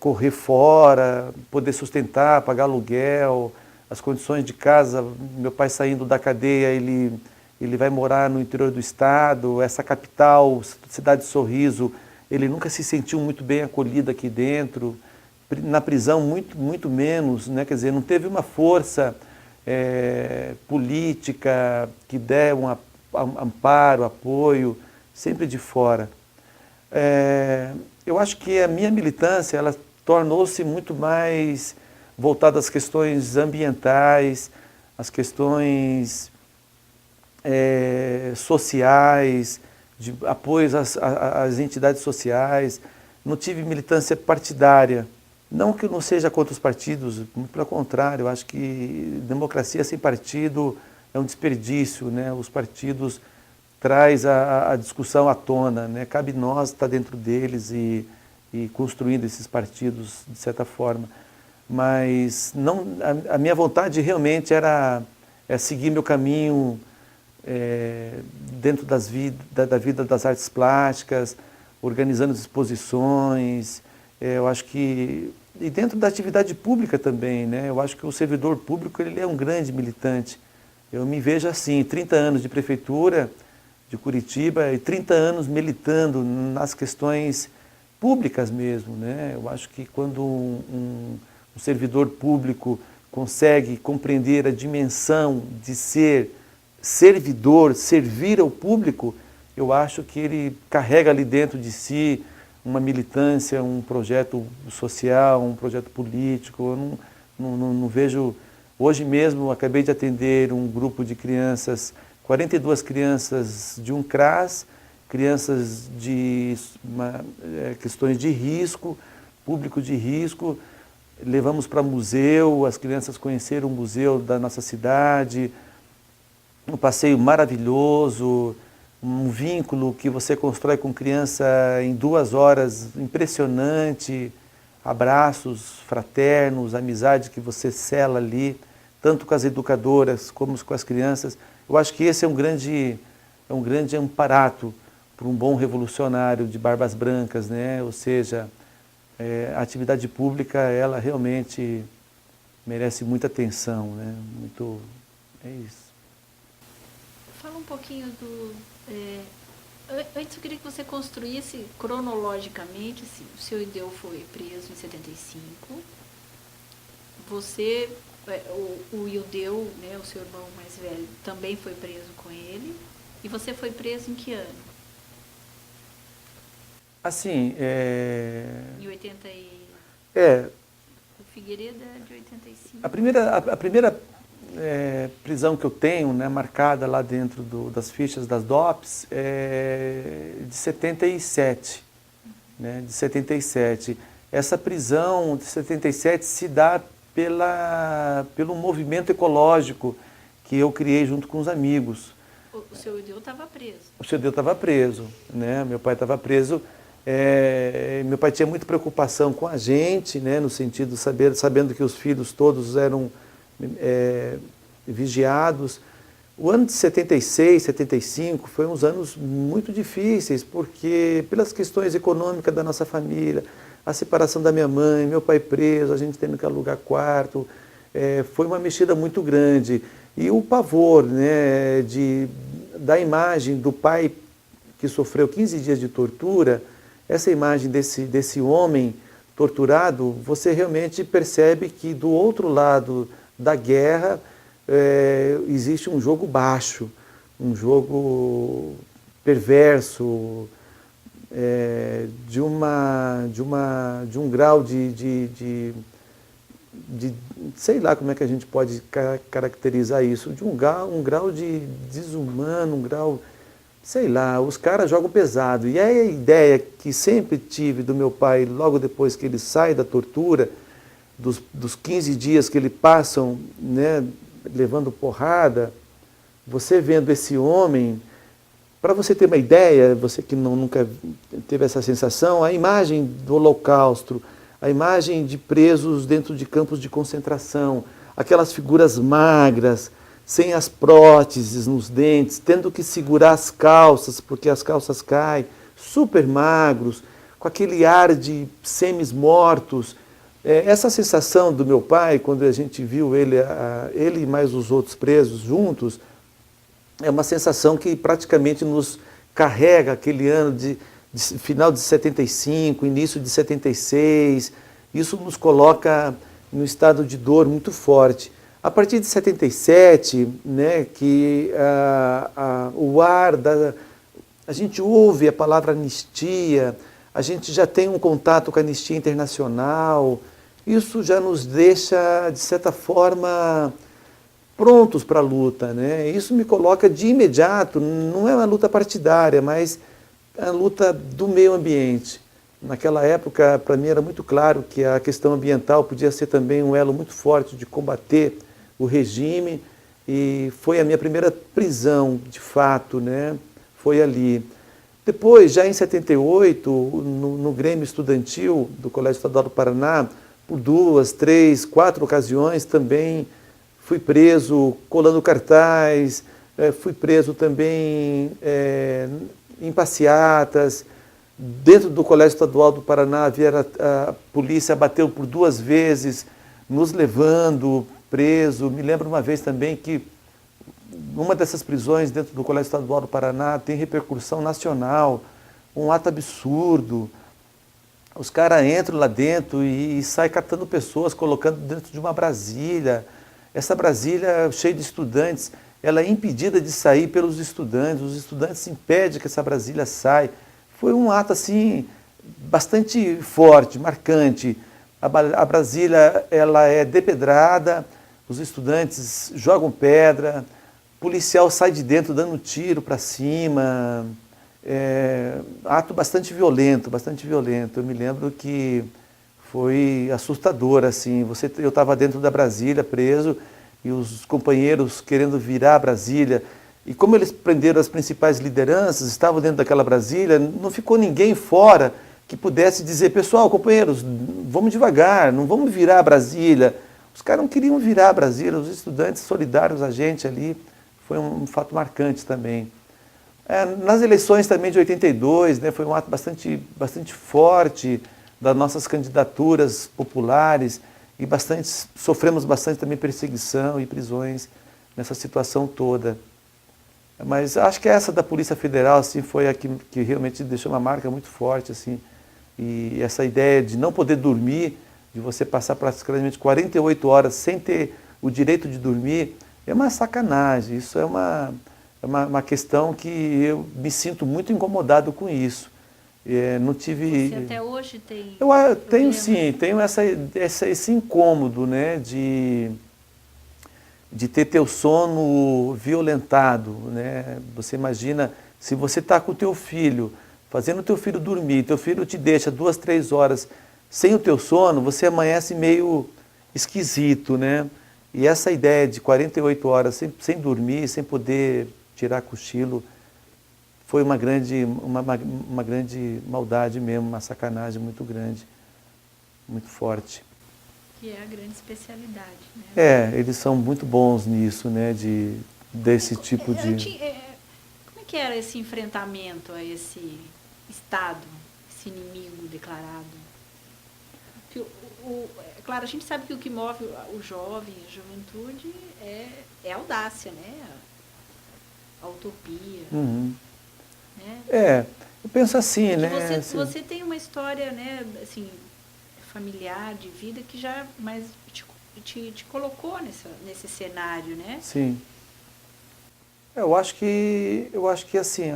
correr fora, poder sustentar, pagar aluguel, as condições de casa. Meu pai saindo da cadeia, ele vai morar no interior do estado, essa capital, cidade de Sorriso, ele nunca se sentiu muito bem acolhido aqui dentro, na prisão muito menos, né? Quer dizer, não teve uma força política que der um amparo, apoio, sempre de fora. Eu acho que a minha militância, ela tornou-se muito mais voltada às questões ambientais, às questões sociais, de apoios às entidades sociais. Não tive militância partidária. Não que eu não seja contra os partidos, muito pelo contrário, eu acho que democracia sem partido é um desperdício, né? Os partidos traz a discussão à tona, né? Cabe nós estar dentro deles e construindo esses partidos de certa forma. Mas não, a minha vontade realmente era seguir meu caminho dentro da vida das artes plásticas, organizando exposições. Eu acho que, e dentro da atividade pública também, né? Eu acho que o servidor público ele é um grande militante. Eu me vejo assim, 30 anos de prefeitura de Curitiba e 30 anos militando nas questões públicas mesmo, né? Eu acho que quando um servidor público consegue compreender a dimensão de ser servidor, servir ao público, eu acho que ele carrega ali dentro de si uma militância, um projeto social, um projeto político. Eu não vejo... Hoje mesmo acabei de atender um grupo de crianças, 42 crianças de um CRAS, crianças de questões de risco, público de risco. Levamos para museu, as crianças conheceram o museu da nossa cidade, um passeio maravilhoso, um vínculo que você constrói com criança em 2 horas, impressionante, abraços fraternos, amizade que você sela ali, tanto com as educadoras como com as crianças. Eu acho que esse é um grande amparato para um bom revolucionário de barbas brancas, né? Ou seja, a atividade pública, ela realmente merece muita atenção, né? É isso. Fala um pouquinho antes eu queria que você construísse cronologicamente, assim, o seu Ideu foi preso em 75, você, o Ildeu, né, o seu irmão mais velho, também foi preso com ele, e você foi preso em que ano? Assim, Em 80 O Figueiredo é de 85. A primeira prisão que eu tenho, né, marcada lá dentro das fichas das DOPS, é de 77. Né, de 77. Essa prisão de 77 se dá pelo movimento ecológico que eu criei junto com os amigos. O seu Ideu estava preso. O seu Ideu estava preso, né? Meu pai estava preso. Meu pai tinha muita preocupação com a gente, né? No sentido sabendo que os filhos todos eram vigiados. O ano de 76, 75 foi uns anos muito difíceis, porque pelas questões econômicas da nossa família, a separação da minha mãe, meu pai preso, a gente tendo que alugar quarto, foi uma mexida muito grande. E o pavor, né, da imagem do pai que sofreu 15 dias de tortura, essa imagem desse homem torturado, você realmente percebe que do outro lado da guerra existe um jogo baixo, um jogo perverso, de um grau sei lá como é que a gente pode caracterizar isso, de um grau de desumano, um grau, sei lá, os caras jogam pesado. E aí a ideia que sempre tive do meu pai, logo depois que ele sai da tortura, dos 15 dias que ele passam, né, levando porrada, você vendo esse homem, para você ter uma ideia, você que nunca teve essa sensação, a imagem do Holocausto, a imagem de presos dentro de campos de concentração, aquelas figuras magras, sem as próteses nos dentes, tendo que segurar as calças, porque as calças caem, super magros, com aquele ar de semis-mortos. Essa sensação do meu pai, quando a gente viu ele e mais os outros presos juntos, é uma sensação que praticamente nos carrega aquele ano de final de 75, início de 76. Isso nos coloca num estado de dor muito forte. A partir de 77, né, que o ar a gente ouve a palavra anistia, a gente já tem um contato com a Anistia Internacional, isso já nos deixa, de certa forma, prontos para a luta, né? Isso me coloca de imediato, não é uma luta partidária, mas a luta do meio ambiente. Naquela época, para mim era muito claro que a questão ambiental podia ser também um elo muito forte de combater o regime, e foi a minha primeira prisão, de fato, né? Foi ali. Depois, já em 78, no Grêmio Estudantil do Colégio Estadual do Paraná, por 2, 3, 4 ocasiões também fui preso colando cartaz, fui preso também em passeatas. Dentro do Colégio Estadual do Paraná, a polícia bateu por 2 vezes, nos levando preso. Me lembro uma vez também que uma dessas prisões dentro do Colégio Estadual do Paraná tem repercussão nacional, um ato absurdo. Os caras entram lá dentro e saem catando pessoas, colocando dentro de uma Brasília. Essa Brasília, cheia de estudantes, ela é impedida de sair pelos estudantes, os estudantes impedem que essa Brasília saia. Foi um ato assim, bastante forte, marcante. A Brasília ela é depedrada, os estudantes jogam pedra, o policial sai de dentro dando tiro para cima. Ato bastante violento, bastante violento. Eu me lembro que foi assustador, assim. Eu estava dentro da Brasília, preso, e os companheiros querendo virar a Brasília. E como eles prenderam as principais lideranças, estavam dentro daquela Brasília, não ficou ninguém fora que pudesse dizer, pessoal, companheiros, vamos devagar, não vamos virar a Brasília. Os caras não queriam virar a Brasília, os estudantes solidários a gente ali, foi um fato marcante também. Nas eleições também de 82, né, foi um ato bastante forte das nossas candidaturas populares, e sofremos bastante também perseguição e prisões nessa situação toda. Mas acho que essa da Polícia Federal assim, foi a que realmente deixou uma marca muito forte. Assim, e essa ideia de não poder dormir, de você passar praticamente 48 horas sem ter o direito de dormir, é uma sacanagem. Isso é uma questão que eu me sinto muito incomodado com isso. Não tive... Você até hoje tem... Eu tenho sim, tenho esse incômodo, né, de ter teu sono violentado, né? Você imagina, se você está com o teu filho, fazendo o teu filho dormir, teu filho te deixa 2, 3 horas sem o teu sono, você amanhece meio esquisito, né? E essa ideia de 48 horas sem dormir, sem poder tirar cochilo, foi uma grande maldade mesmo, uma sacanagem muito grande, muito forte. Que é a grande especialidade, né? Eles são muito bons nisso, né, desse tipo de... Como é que era esse enfrentamento a esse Estado, esse inimigo declarado? Claro, a gente sabe que o que move o jovem, a juventude, é a audácia, né? A utopia. Uhum. Né? Eu penso assim, né? Você tem uma história, né, assim, familiar, de vida, que já mais te colocou nesse cenário, né? Sim. Eu acho que assim,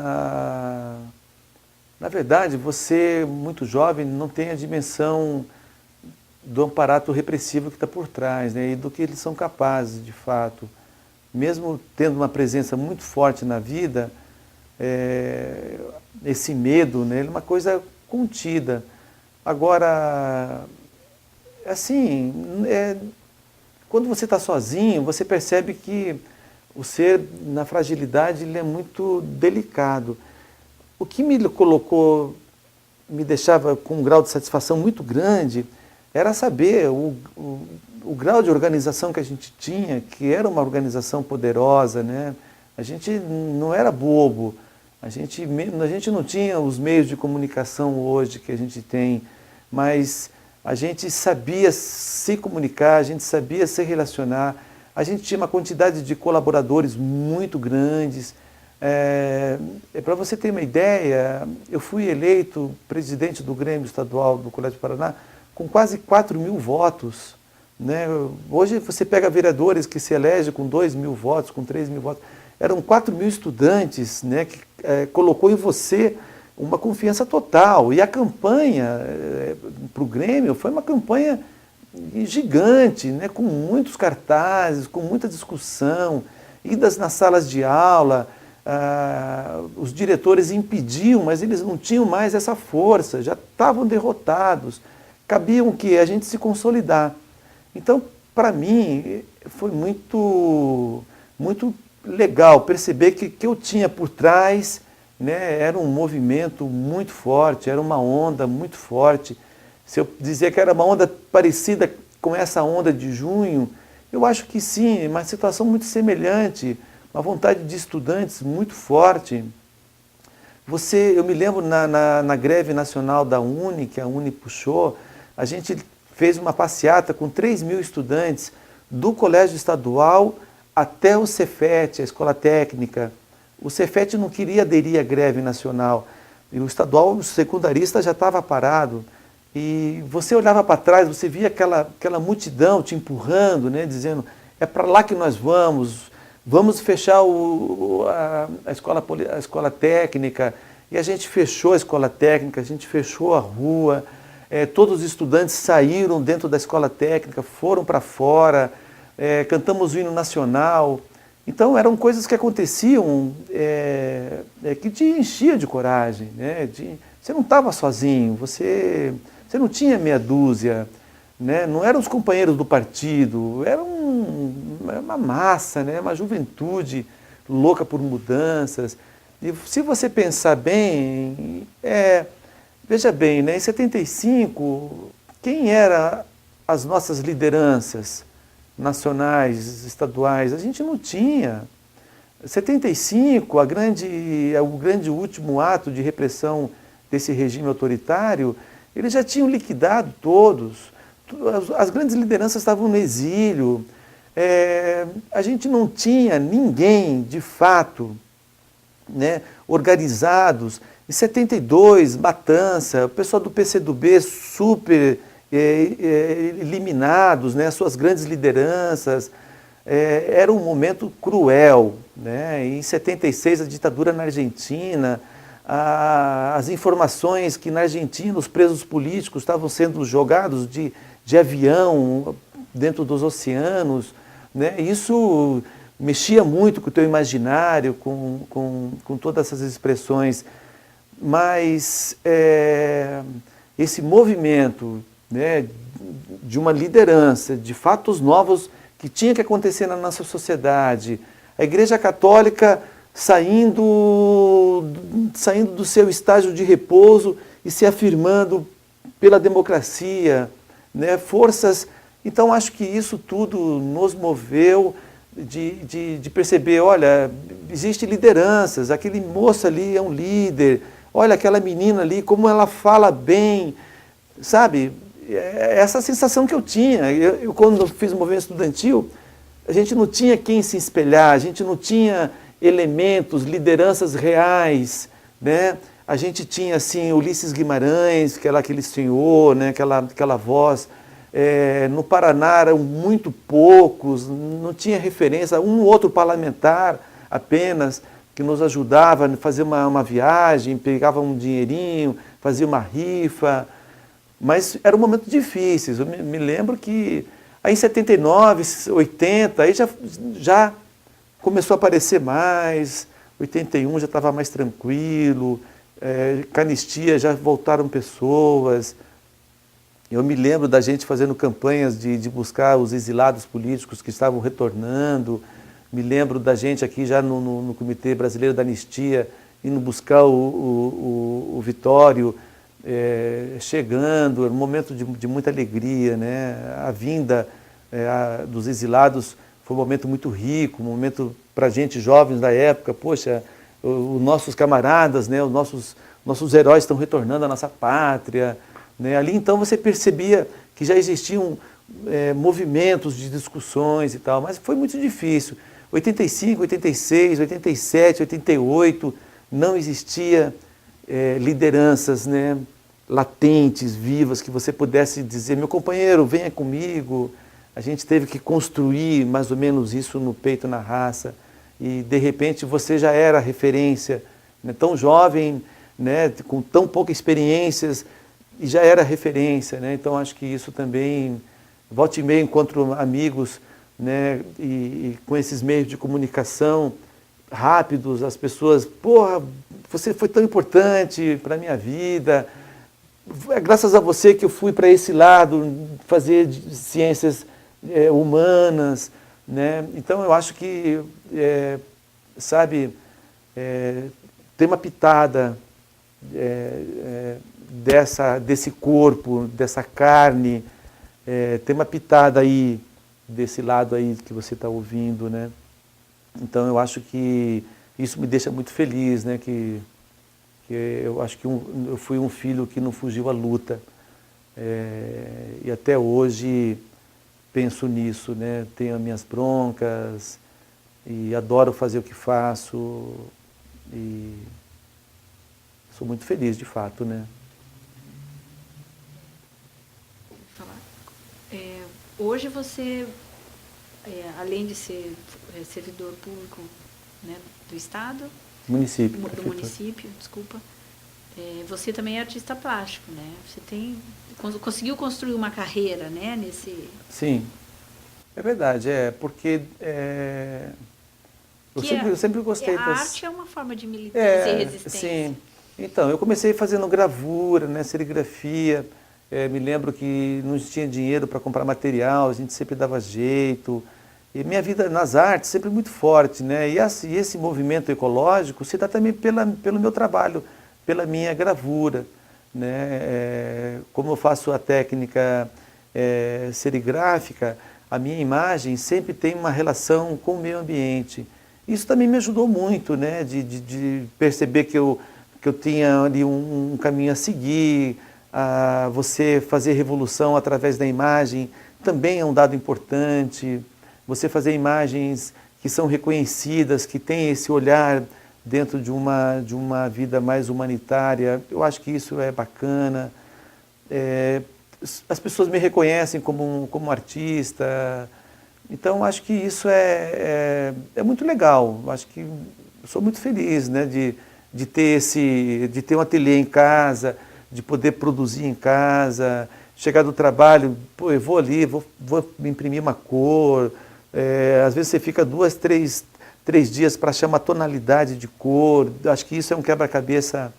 Na verdade, você, muito jovem, não tem a dimensão do aparato repressivo que está por trás, né? E do que eles são capazes, de fato. Mesmo tendo uma presença muito forte na vida, esse medo, né, ele é uma coisa contida. Agora, assim, quando você está sozinho, você percebe que o ser, na fragilidade, ele é muito delicado. O que me colocou, me deixava com um grau de satisfação muito grande, era saber o grau de organização que a gente tinha, que era uma organização poderosa, né? A gente não era bobo, a gente não tinha os meios de comunicação hoje que a gente tem, mas a gente sabia se comunicar, a gente sabia se relacionar, a gente tinha uma quantidade de colaboradores muito grandes. Para você ter uma ideia, eu fui eleito presidente do Grêmio Estadual do Colégio do Paraná com quase 4.000 votos. Né? Hoje você pega vereadores que se elegem com 2.000 votos, com 3.000 votos. Eram 4.000 estudantes, né, que colocou em você uma confiança total. E a campanha para o Grêmio foi uma campanha gigante, né, com muitos cartazes, com muita discussão, idas nas salas de aula. Os diretores impediam, mas eles não tinham mais essa força, já estavam derrotados. Cabia o quê? A gente se consolidar. Então, para mim, foi muito legal perceber que eu tinha por trás, né, era um movimento muito forte, era uma onda muito forte. Se eu dizer que era uma onda parecida com essa onda de junho, eu acho que sim, uma situação muito semelhante, uma vontade de estudantes muito forte. Eu me lembro na greve nacional da Uni, que a Uni puxou, a gente fez uma passeata com 3.000 estudantes do Colégio Estadual até o Cefet, a Escola Técnica. O Cefet não queria aderir à greve nacional. E o estadual, o secundarista, já estava parado. E você olhava para trás, você via aquela multidão te empurrando, né, dizendo, é para lá que nós vamos fechar a escola técnica. E a gente fechou a escola técnica, a gente fechou a rua. Todos os estudantes saíram dentro da escola técnica, foram para fora, cantamos o hino nacional. Então eram coisas que aconteciam que te enchia de coragem. Né? Você não estava sozinho, você não tinha meia dúzia, né? Não eram os companheiros do partido, era uma massa, né? Uma juventude louca por mudanças. E se você pensar bem, veja bem, né? Em 75, quem eram as nossas lideranças nacionais, estaduais? A gente não tinha. Em 75, o grande último ato de repressão desse regime autoritário, eles já tinham liquidado todos. As grandes lideranças estavam no exílio. A gente não tinha ninguém, de fato, né, organizados. Em 72, matança, o pessoal do PCdoB super eliminados, né, suas grandes lideranças. Era um momento cruel. Né? Em 76, a ditadura na Argentina, as informações que na Argentina os presos políticos estavam sendo jogados de avião dentro dos oceanos. Né? Isso mexia muito com o teu imaginário, com todas essas expressões. Mas esse movimento, né, de uma liderança, de fatos novos que tinha que acontecer na nossa sociedade, a Igreja Católica saindo do seu estágio de repouso e se afirmando pela democracia, né, forças. Então, acho que isso tudo nos moveu de perceber, olha, existem lideranças, aquele moço ali é um líder, olha aquela menina ali, como ela fala bem, sabe? Essa sensação que eu tinha. Eu quando fiz o movimento estudantil, a gente não tinha quem se espelhar, a gente não tinha elementos, lideranças reais, né? A gente tinha, assim, Ulisses Guimarães, que era aquele senhor, né? aquela voz. No Paraná eram muito poucos, não tinha referência, um outro parlamentar apenas. que nos ajudava a fazer uma viagem, pegava um dinheirinho, fazia uma rifa, mas era um momento difícil. Eu me lembro que aí em 79, 80, aí já começou a aparecer mais, 81 já estava mais tranquilo, Canistia já voltaram pessoas. Eu me lembro da gente fazendo campanhas de buscar os exilados políticos que estavam retornando. Me lembro da gente aqui já no Comitê Brasileiro da Anistia, indo buscar o Vitório, chegando, era um momento de muita alegria, né? A vinda dos exilados foi um momento muito rico, um momento para a gente jovens da época, poxa, os nossos camaradas, né? Os nossos heróis estão retornando à nossa pátria, né? Ali então você percebia que já existiam movimentos de discussões e tal, mas foi muito difícil. 85, 86, 87, 88, não existia lideranças, né, latentes, vivas, que você pudesse dizer, meu companheiro, venha comigo. A gente teve que construir mais ou menos isso no peito, na raça, e de repente você já era referência, né, tão jovem, né, com tão poucas experiências, e já era referência, né? Então acho que isso também, volta e meia encontro amigos, né, e com esses meios de comunicação rápidos, as pessoas, porra, você foi tão importante para a minha vida, é graças a você que eu fui para esse lado, fazer ciências humanas, né? Então eu acho que, sabe, tem uma pitada desse corpo, dessa carne, tem uma pitada aí, desse lado aí que você está ouvindo, né? Então eu acho que isso me deixa muito feliz, né? Que eu acho que eu fui um filho que não fugiu à luta. E até hoje penso nisso, né? Tenho as minhas broncas e adoro fazer o que faço e sou muito feliz, de fato, né? Hoje você, além de ser servidor público, né, do Estado, município, desculpa, você também é artista plástico, né? Você conseguiu construir uma carreira, né, nesse... Sim, é verdade, porque eu sempre gostei A arte é uma forma de militância e resistência. Sim. Então, eu comecei fazendo gravura, né, serigrafia. Me lembro que não tinha dinheiro para comprar material, a gente sempre dava jeito. E minha vida nas artes sempre muito forte, né? E esse movimento ecológico se dá também pelo meu trabalho, pela minha gravura, né? Como eu faço a técnica serigráfica, a minha imagem sempre tem uma relação com o meio ambiente. Isso também me ajudou muito, né? De perceber que eu tinha ali um caminho a seguir. Você fazer revolução através da imagem também é um dado importante. Você fazer imagens que são reconhecidas, que têm esse olhar dentro de uma vida mais humanitária, eu acho que isso é bacana. As pessoas me reconhecem como artista, então acho que isso é muito legal. Acho que eu sou muito feliz, né, de ter um ateliê em casa, de poder produzir em casa, chegar do trabalho, pô, eu vou ali, vou imprimir uma cor, às vezes você fica 2, 3 dias para achar uma tonalidade de cor. Acho que isso é um quebra-cabeça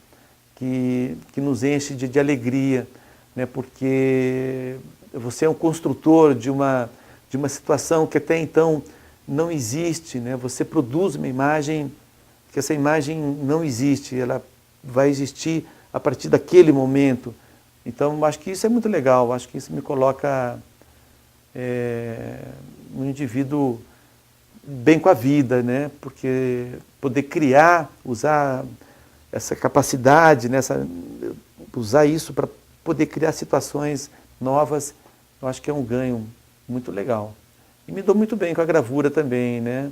que nos enche de alegria, né? Porque você é um construtor de uma situação que até então não existe, né? Você produz uma imagem que essa imagem não existe, ela vai existir a partir daquele momento. Então, acho que isso é muito legal, acho que isso me coloca um indivíduo bem com a vida, né? Porque poder criar, usar essa capacidade, né? Usar isso para poder criar situações novas, eu acho que é um ganho muito legal. E me dou muito bem com a gravura também, né?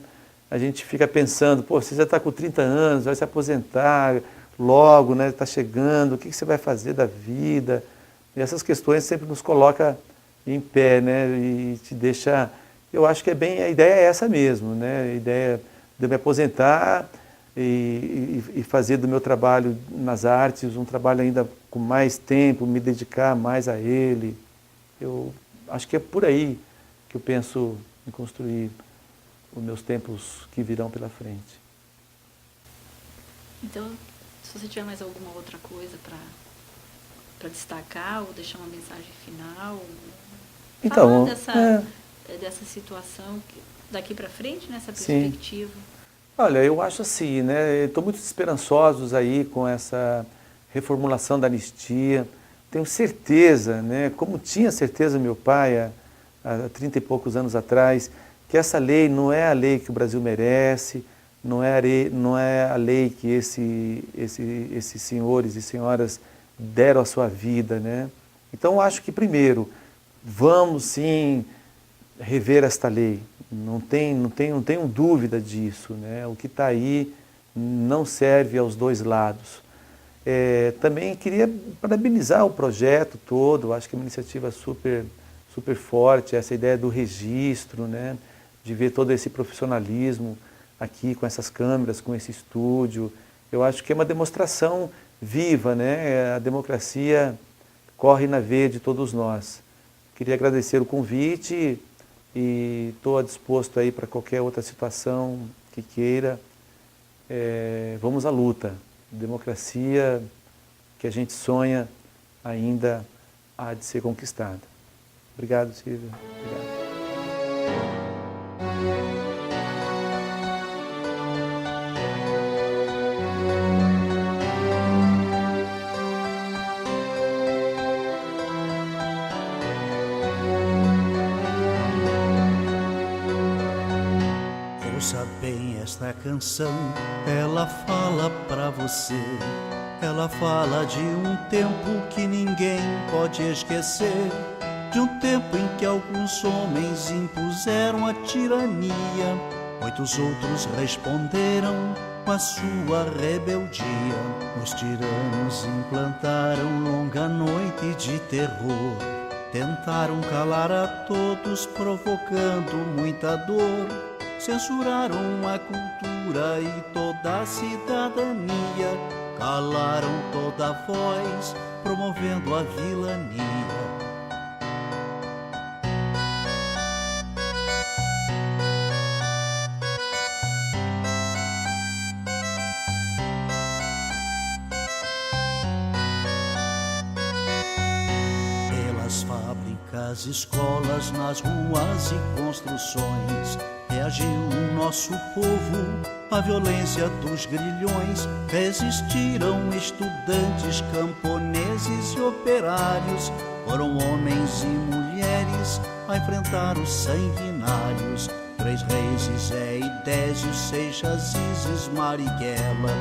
A gente fica pensando, pô, você já está com 30 anos, vai se aposentar logo, né? Está chegando, o que você vai fazer da vida? E essas questões sempre nos colocam em pé, né? E te deixa... Eu acho que a ideia é essa mesmo, né? A ideia de eu me aposentar e fazer do meu trabalho nas artes um trabalho ainda com mais tempo, me dedicar mais a ele. Eu acho que é por aí que eu penso em construir os meus tempos que virão pela frente. Então, se você tiver mais alguma outra coisa para destacar ou deixar uma mensagem final, Então, falar dessa situação daqui para frente, nessa perspectiva. Sim. Olha, eu acho assim, né? Estou muito esperançosos aí com essa reformulação da anistia. Tenho certeza, né? Como tinha certeza meu pai há 30 e poucos anos atrás, que essa lei não é a lei que o Brasil merece, não é a lei que esses senhores e senhoras deram a sua vida, né? Então, eu acho que, primeiro, vamos sim rever esta lei. Não tenho dúvida disso, né? O que está aí não serve aos dois lados. Também queria parabenizar o projeto todo, acho que é uma iniciativa super forte, essa ideia do registro, né? De ver todo esse profissionalismo aqui com essas câmeras, com esse estúdio. Eu acho que é uma demonstração viva, né? A democracia corre na veia de todos nós. Queria agradecer o convite e estou disposto aí para qualquer outra situação que queira. Vamos à luta. Democracia que a gente sonha ainda há de ser conquistada. Obrigado, Silvia. Obrigado. Ouça bem esta canção, ela fala pra você. Ela fala de um tempo que ninguém pode esquecer, de um tempo em que alguns homens impuseram a tirania, muitos outros responderam com a sua rebeldia. Os tiranos implantaram longa noite de terror, tentaram calar a todos, provocando muita dor. Censuraram a cultura e toda a cidadania, calaram toda a voz, promovendo a vilania. Pelas fábricas, escolas, nas ruas e construções, reagiu o nosso povo à violência dos grilhões. Resistiram estudantes, camponeses e operários, foram homens e mulheres a enfrentar os sanguinários. 3 reis, Zé e Désio, Seixas, Isis, Marighella,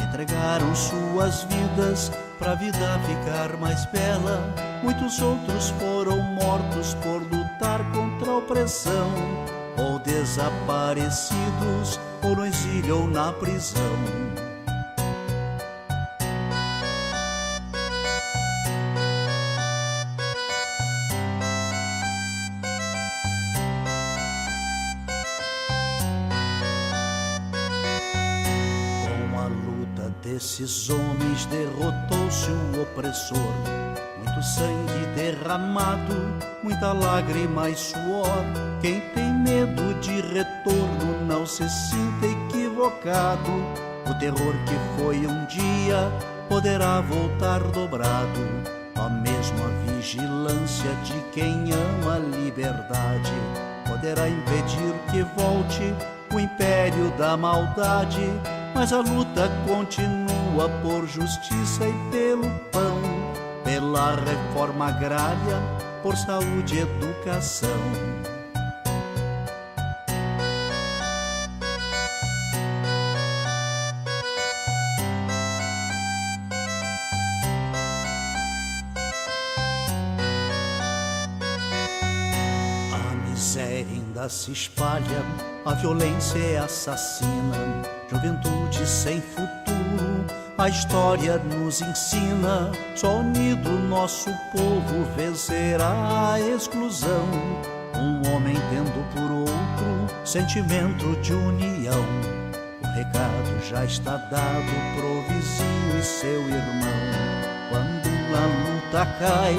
entregaram suas vidas pra vida ficar mais bela. Muitos outros foram mortos por lutar contra a opressão, ou desaparecidos, ou no exílio ou na prisão. Com a luta desses homens derrotou-se o opressor. Muito sangue derramado, muita lágrima e suor. Quem tem medo de retorno não se sinta equivocado. O terror que foi um dia poderá voltar dobrado. A mesma vigilância de quem ama a liberdade poderá impedir que volte o império da maldade. Mas a luta continua por justiça e pelo pão, pela reforma agrária, por saúde e educação. A miséria ainda se espalha, a violência é assassina, juventude sem futuro, a história nos ensina. Só unido nosso povo vencerá a exclusão, um homem tendo por outro sentimento de união. O recado já está dado pro vizinho e seu irmão. Quando a luta cai,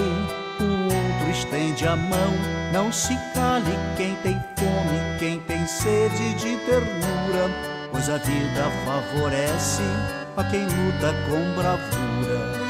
o outro estende a mão. Não se cale quem tem fome, quem tem sede de ternura, pois a vida favorece a quem luta com bravura.